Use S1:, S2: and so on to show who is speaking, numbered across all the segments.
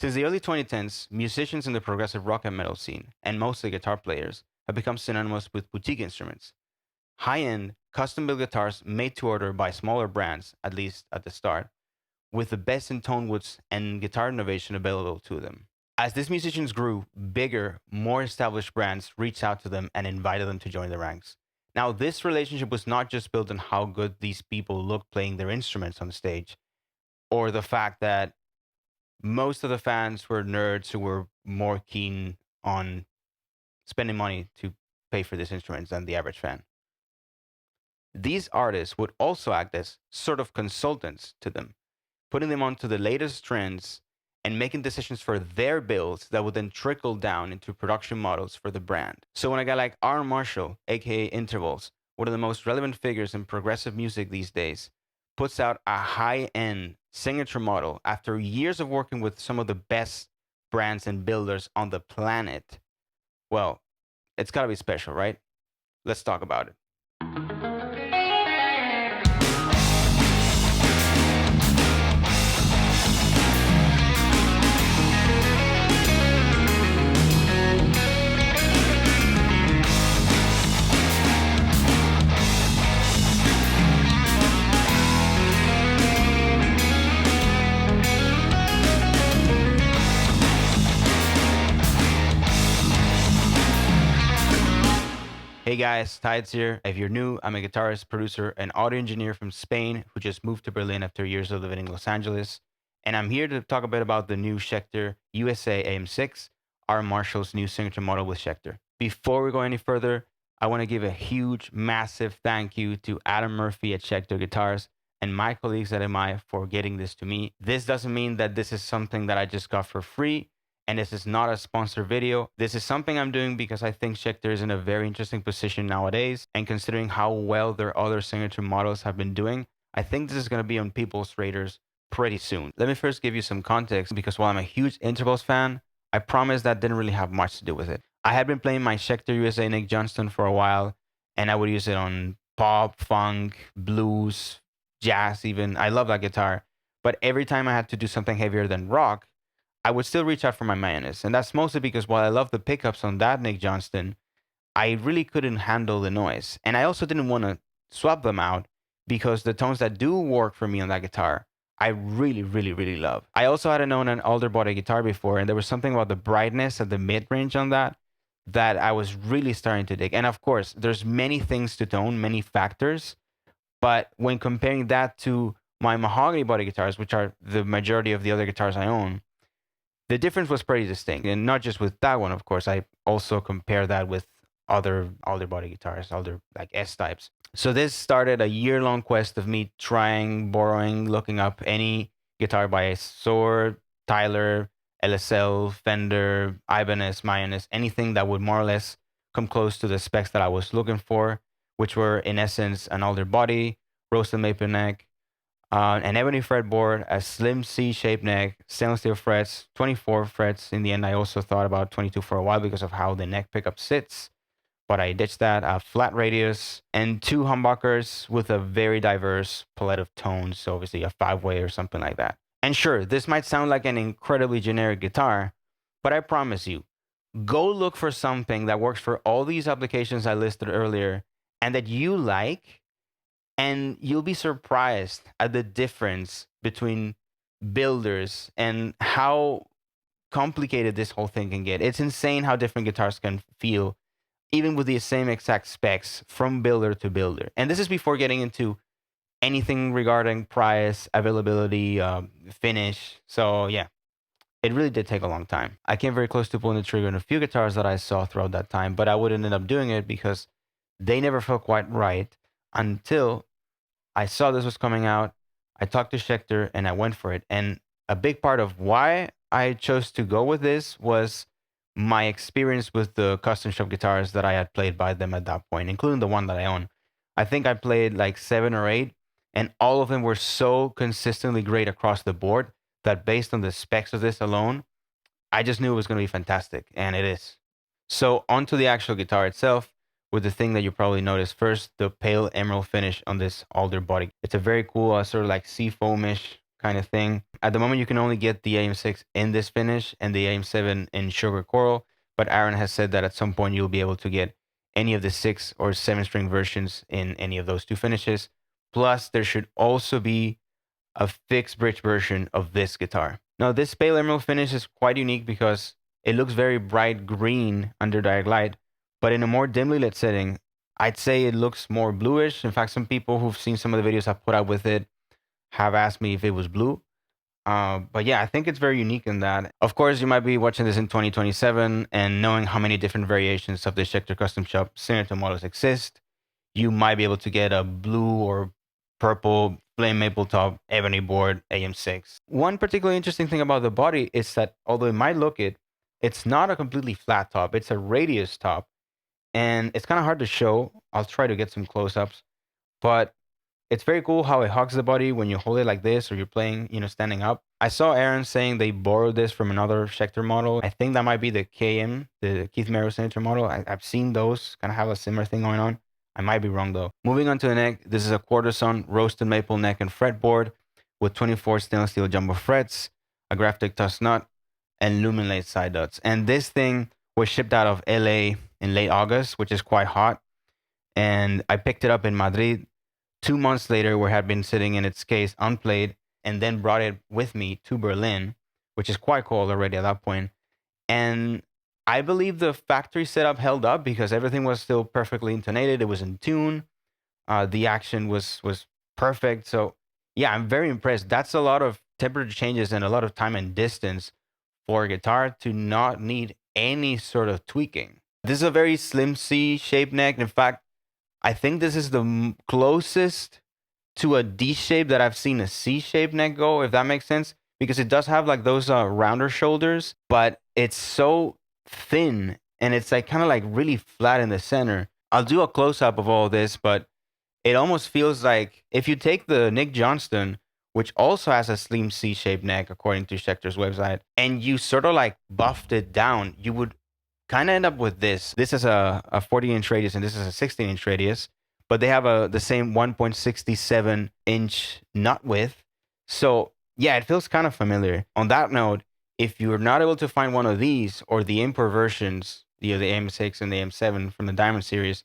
S1: Since the early 2010s, musicians in the progressive rock and metal scene, and mostly guitar players, have become synonymous with boutique instruments. High-end, custom-built guitars made to order by smaller brands, at least at the start, with the best in tone woods and guitar innovation available to them. As these musicians grew, bigger, more established brands reached out to them and invited them to join the ranks. Now, this relationship was not just built on how good these people looked playing their instruments on stage, or the fact that most of the fans were nerds who were more keen on spending money to pay for these instruments than the average fan. These artists would also act as sort of consultants to them, putting them onto the latest trends and making decisions for their builds that would then trickle down into production models for the brand. So when a guy like R. Marshall, aka Intervals, one of the most relevant figures in progressive music these days, puts out a high-end signature model after years of working with some of the best brands and builders on the planet, well, it's got to be special, right? Let's talk about it. Hey guys, Tides here. If you're new, I'm a guitarist, producer, and audio engineer from Spain who just moved to Berlin after years of living in Los Angeles. And I'm here to talk a bit about the new Schecter USA AM-6, our Marshall's new signature model with Schecter. Before we go any further, I want to give a huge, massive thank you to Adam Murphy at Schecter Guitars and my colleagues at MI for getting this to me. This doesn't mean that this is something that I just got for free. And this is not a sponsored video. This is something I'm doing because I think Schecter is in a very interesting position nowadays. And considering how well their other signature models have been doing, I think this is going to be on people's radars pretty soon. Let me first give you some context because while I'm a huge Intervals fan, I promise that didn't really have much to do with it. I had been playing my Schecter USA Nick Johnston for a while, and I would use it on pop, funk, blues, jazz even. I love that guitar. But every time I had to do something heavier than rock, I would still reach out for my mayonnaise. And that's mostly because while I love the pickups on that Nick Johnston, I really couldn't handle the noise. And I also didn't want to swap them out because the tones that do work for me on that guitar, I really, really, really love. I also had known an older body guitar before, and there was something about the brightness at the mid-range on that that I was really starting to dig. And of course, there's many things to tone, many factors. But when comparing that to my mahogany body guitars, which are the majority of the other guitars I own, the difference was pretty distinct. And not just with that one, of course, I also compare that with other body guitars, other like S types. So this started a year-long quest of me trying, borrowing, looking up any guitar by Sword, Tyler, LSL, Fender, Ibanez, Mayanez, anything that would more or less come close to the specs that I was looking for, which were in essence an alder body, roasted maple neck, an ebony fretboard, a slim C-shaped neck, stainless steel frets, 24 frets. In the end, I also thought about 22 for a while because of how the neck pickup sits, but I ditched that. A flat radius and two humbuckers with a very diverse palette of tones, so obviously a 5-way or something like that. And sure, this might sound like an incredibly generic guitar, but I promise you, go look for something that works for all these applications I listed earlier and that you like, and you'll be surprised at the difference between builders and how complicated this whole thing can get. It's insane how different guitars can feel, even with the same exact specs from builder to builder. And this is before getting into anything regarding price, availability, finish. So yeah, it really did take a long time. I came very close to pulling the trigger on a few guitars that I saw throughout that time, but I wouldn't end up doing it because they never felt quite right until I saw this was coming out. I talked to Schecter and I went for it. And a big part of why I chose to go with this was my experience with the custom shop guitars that I had played by them at that point, including the one that I own. I think I played like 7 or 8, and all of them were so consistently great across the board that based on the specs of this alone, I just knew it was going to be fantastic, and it is. So onto the actual guitar itself, with the thing that you probably noticed first, the pale emerald finish on this alder body. It's a very cool sort of like sea foamish kind of thing. At the moment, you can only get the AM-6 in this finish and the AM-7 in sugar coral, but Aaron has said that at some point you'll be able to get any of the 6 or 7 string versions in any of those two finishes. Plus, there should also be a fixed bridge version of this guitar. Now, this pale emerald finish is quite unique because it looks very bright green under direct light, but in a more dimly lit setting, I'd say it looks more bluish. In fact, some people who've seen some of the videos I've put out with it have asked me if it was blue. But yeah, I think it's very unique in that. Of course, you might be watching this in 2027 and knowing how many different variations of the Schecter Custom Shop signature models exist, you might be able to get a blue or purple flame maple top ebony board AM-6. One particularly interesting thing about the body is that although it might look it, it's not a completely flat top. It's a radius top, and it's kind of hard to show. I'll try to get some close-ups, but it's very cool how it hugs the body when you hold it like this or you're playing, standing up. I saw Aaron saying they borrowed this from another Schecter model. I think that might be the KM, the Keith Merrow signature model. I've seen those kind of have a similar thing going on. I might be wrong though. Moving on to the neck, this is a quarter-ton roasted maple neck and fretboard with 24 stainless steel jumbo frets, a graphic tusk nut, and luminlate side dots. And this thing was shipped out of LA in late August, which is quite hot. And I picked it up in Madrid 2 months later, where it had been sitting in its case unplayed, and then brought it with me to Berlin, which is quite cold already at that point. And I believe the factory setup held up because everything was still perfectly intonated. It was in tune. The action was perfect. So yeah, I'm very impressed. That's a lot of temperature changes and a lot of time and distance for a guitar to not need any sort of tweaking. This is a very slim C-shaped neck. In fact, I think this is the closest to a D shape that I've seen a C-shaped neck go, if that makes sense, because it does have like those rounder shoulders, but it's so thin and it's like kind of like really flat in the center. I'll do a close-up of all this, but it almost feels like if you take the Nick Johnston, which also has a slim C-shaped neck according to Schecter's website, and you sort of like buffed it down, you would kind of end up with this. This is a 40-inch radius and this is a 16-inch radius, but they have the same 1.67-inch nut width. So yeah, it feels kind of familiar. On that note, if you're not able to find one of these or the import versions, the AM-6 and the AM-7 from the Diamond series,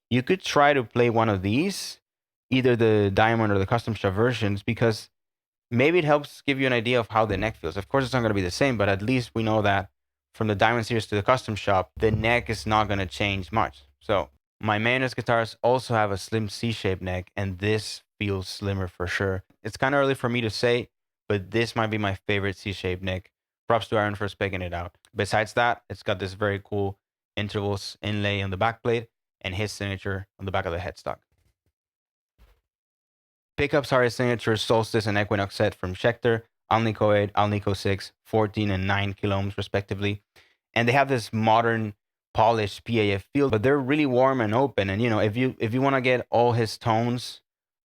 S1: you could try to play one of these, either the Diamond or the custom shop versions, because maybe it helps give you an idea of how the neck feels. Of course, it's not going to be the same, but at least we know that from the Diamond series to the custom shop, the neck is not going to change much. So my Mayonnaise guitars also have a slim C-shaped neck, and this feels slimmer for sure. It's kind of early for me to say, but this might be my favorite C-shaped neck. Props to Aaron for specking it out. Besides that, it's got this very cool intervals inlay on the backplate and his signature on the back of the headstock. Pickups are his signature Solstice and Equinox set from Schecter, Alnico 8, Alnico 6, 14 and 9 kilo ohms respectively. And they have this modern polished PAF feel, but they're really warm and open. And if you want to get all his tones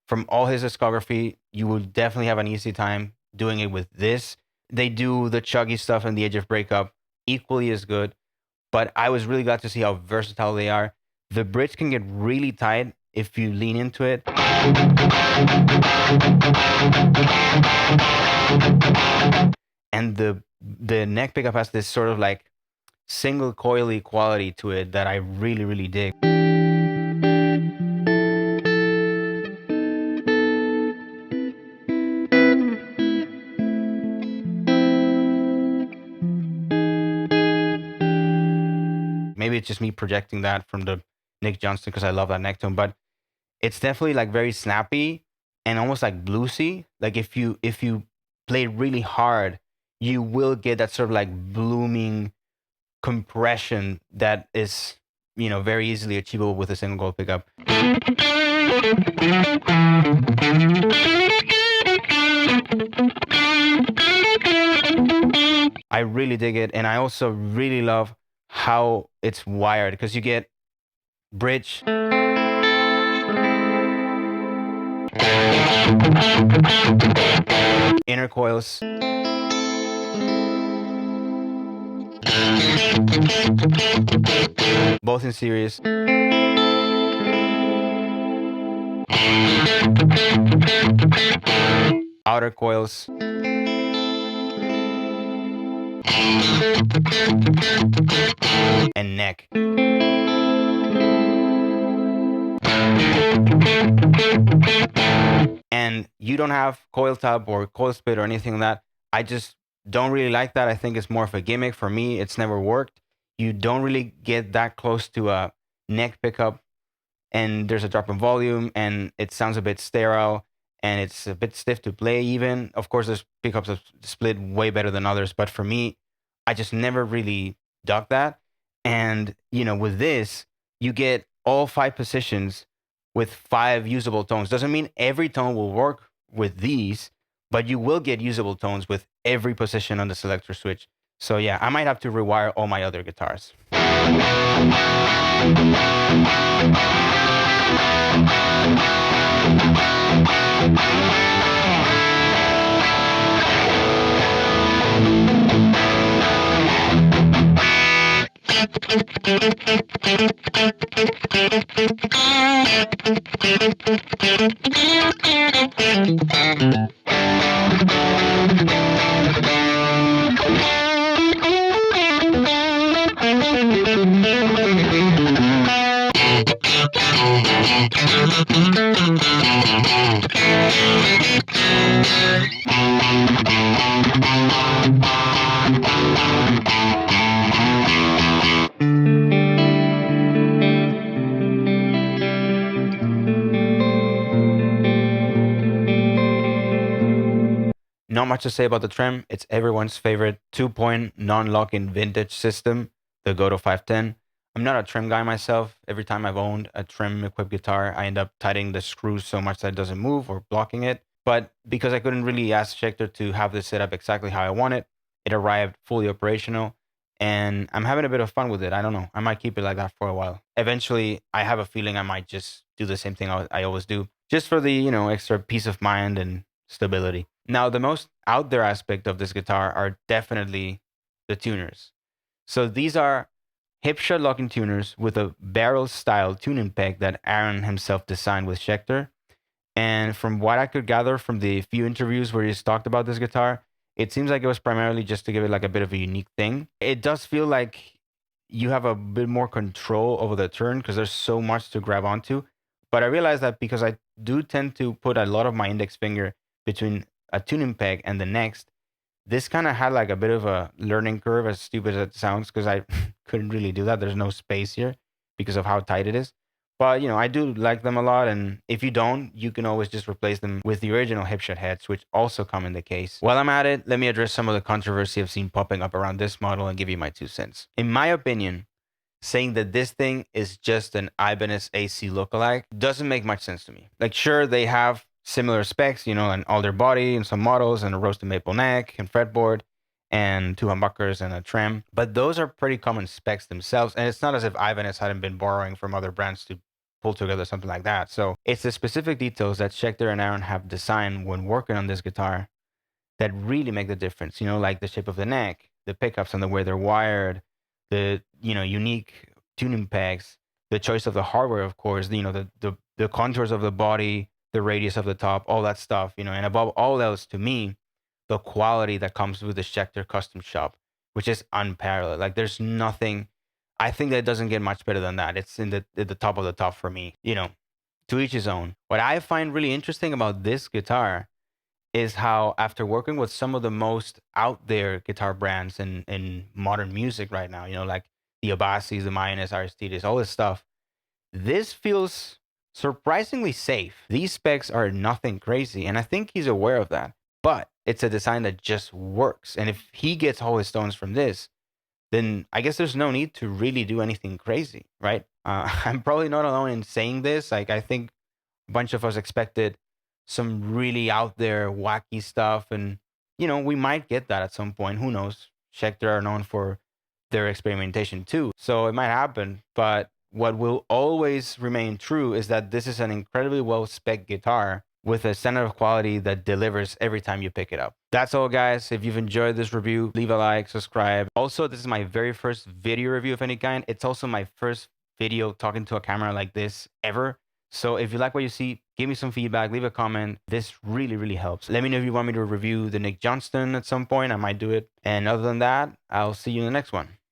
S1: from all his discography, you will definitely have an easy time doing it with this. They do the chuggy stuff and the Edge of Breakup equally as good, but I was really glad to see how versatile they are. The bridge can get really tight if you lean into it. And the neck pickup has this sort of like single coily quality to it that I really, really dig. Maybe it's just me projecting that from the Nick Johnston because I love that neck tone, but it's definitely like very snappy and almost like bluesy. Like if you play really hard, you will get that sort of like blooming compression that is, very easily achievable with a single gold pickup. I really dig it, and I also really love how it's wired because you get bridge, inner coils, both in series, outer coils, and neck. And you don't have coil top or coil split or anything like that. I just don't really like that. I think it's more of a gimmick. For me, it's never worked. You don't really get that close to a neck pickup, and there's a drop in volume, and it sounds a bit sterile, and it's a bit stiff to play even. Of course, there's pickups that split way better than others, but for me, I just never really dug that. And, with this, you get all 5 positions with 5 usable tones. Doesn't mean every tone will work with these, but you will get usable tones with every position on the selector switch. So yeah, I might have to rewire all my other guitars. Not much to say about the trem. It's everyone's favorite 2-point non-lock-in vintage system, the Goto 510. I'm not a trem guy myself. Every time I've owned a trem-equipped guitar, I end up tightening the screws so much that it doesn't move or blocking it. But because I couldn't really ask Schecter to have this set up exactly how I want it, it arrived fully operational, and I'm having a bit of fun with it. I don't know. I might keep it like that for a while. Eventually, I have a feeling I might just do the same thing I always do, just for the, extra peace of mind and stability. Now, the most out there aspect of this guitar are definitely the tuners. So these are hip shot locking tuners with a barrel style tuning peg that Aaron himself designed with Schecter. And from what I could gather from the few interviews where he's talked about this guitar, it seems like it was primarily just to give it like a bit of a unique thing. It does feel like you have a bit more control over the turn because there's so much to grab onto. But I realize that because I do tend to put a lot of my index finger between a tuning peg and the next, this kind of had like a bit of a learning curve, as stupid as it sounds, because I couldn't really do that. There's no space here because of how tight it is. But, I do like them a lot. And if you don't, you can always just replace them with the original hipshot heads, which also come in the case. While I'm at it, let me address some of the controversy I've seen popping up around this model and give you my 2 cents. In my opinion, saying that this thing is just an Ibanez AC lookalike doesn't make much sense to me. Like, sure, they have similar specs, and all their body and some models and a roasted maple neck and fretboard and 2 humbuckers and a trem. But those are pretty common specs themselves. And it's not as if Ibanez hadn't been borrowing from other brands to pull together something like that. So it's the specific details that Schecter and Aaron have designed when working on this guitar that really make the difference, like the shape of the neck, the pickups and the way they're wired, the, unique tuning pegs, the choice of the hardware, of course, the contours of the body, the radius of the top, all that stuff, and above all else, to me, the quality that comes with the Schecter custom shop, which is unparalleled. Like, there's nothing, I think that doesn't get much better than that. It's at the top of the top for me, to each his own. What I find really interesting about this guitar is how, after working with some of the most out there guitar brands in modern music right now, like the Abasis, the Mayones, Aristides, all this stuff, this feels surprisingly safe. These specs are nothing crazy, and I think he's aware of that. But it's a design that just works. And if he gets all his tones from this, then I guess there's no need to really do anything crazy, right? I'm probably not alone in saying this. Like, I think a bunch of us expected some really out there wacky stuff, and we might get that at some point. Who knows? Schecter are known for their experimentation too, so it might happen. But what will always remain true is that this is an incredibly well spec guitar with a standard of quality that delivers every time you pick it up. That's all, guys. If you've enjoyed this review, leave a like, subscribe. Also, this is my very first video review of any kind. It's also my first video talking to a camera like this ever. So if you like what you see, Give me some feedback, leave a comment. This really, really helps. Let me know if you want me to review the Nick Johnston at some point. I might do it. And other than that, I'll see you in the next one.